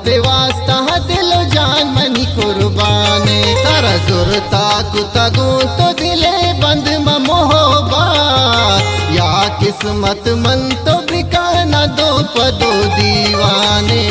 बते वास्ता दिल जान मनी कुर्बाने तारा जुरता कुतगू तो दिले बंद मोहब्बत या किस्मत मन तो बिकाना दो पदो दीवाने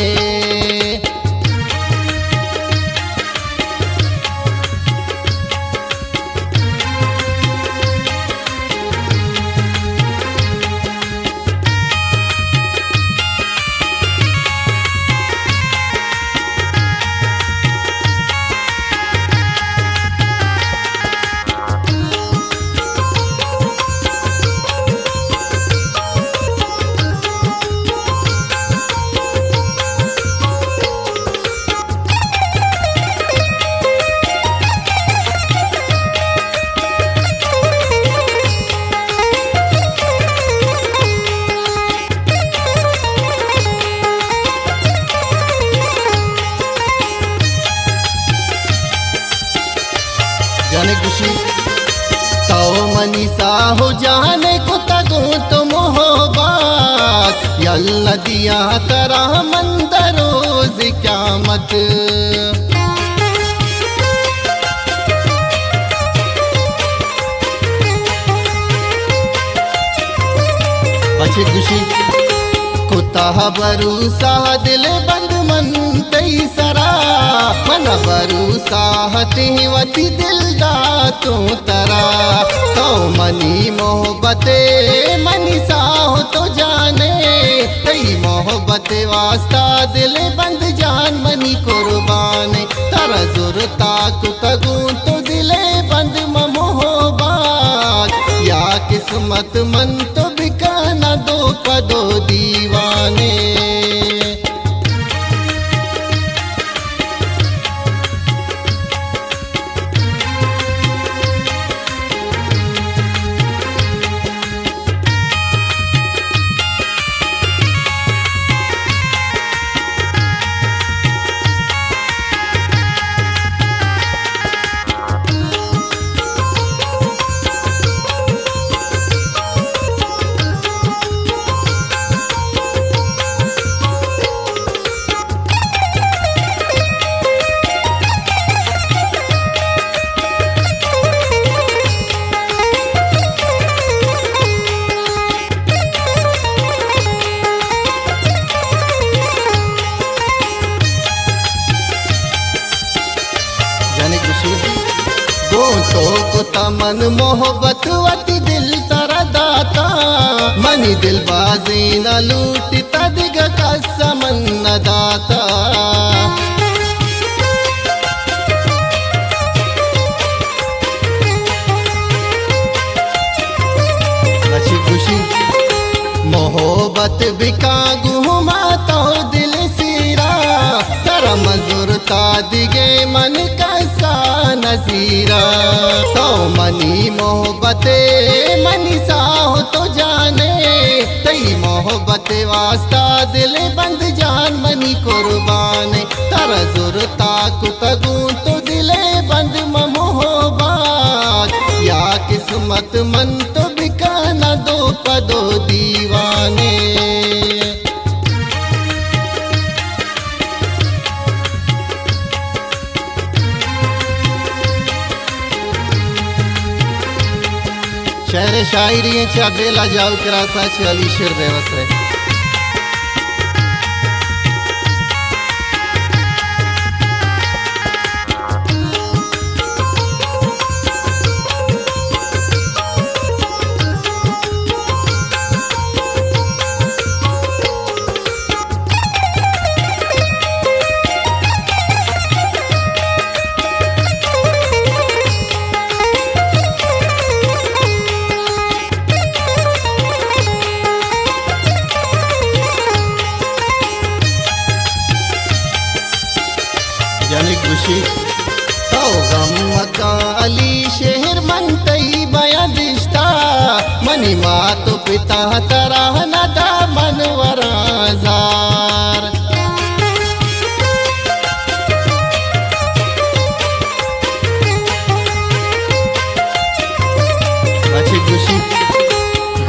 जाने खुशी तो मनीषा हो जाने को तगो तो मोहब्बत यल्ला दिया तरा मंदरोज क़यामत अच्छी खुशी कुता भरोसा दिल बंद मन तई सरा मन भरोसा हती वती दिल दा तू तरा तो मनी मोहब्बते मनी साहो तो जाने तई मोहब्बते वास्ता दिल बंद जान मनी कुर्बाने तारा जुरता कुतगू तो दिले बंद मोहब्बत या किस्मत मन तो बिकाना दो पदो दीवाने तो कुता मन मोहब्बत वती दिल तारा दाता मनी दिल बाजी न लूटी तदिग कसा मन न दाता अच्छी खुशी मोहब्बत बिका गुमा तो दिल सीरा तारा मजूरता दिगे मन कैसा नसीरा तो मनी मोहब्बते मनी साहो तो जाने तई मोहब्बते वास्ता दिल बंद जान मनी कुर्बाने तारा जुरता कुतगू तो दिले बंद मोहब्बत या किस्मत मन तो बिकाना दो पदो दीवाने शहर शायरी बेला जाऊ करासा अली शेर व्यवस्था है खुशी तो गम का अली शहर मन तई बया दिश्ता मनी मात पिता तरा नदा मनवराजार अच्छी खुशी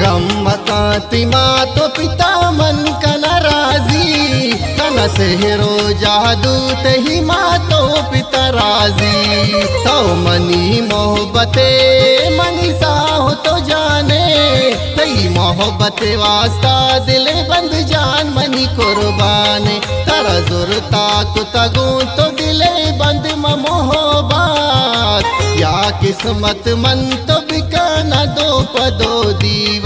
गम का तिमा तो पिता मन का नाराजी कन सेहरो जादू तही मातो पिता राजी तो मनी मोहब्बते मनीषा हो तो जाने तई मोहब्बते वास्ता दिले बंद जान मनी कुर्बाने तारा जुरता कुतगू तो दिले बंद मोहब्बत या किस्मत मन तो बिका न दो पदो दी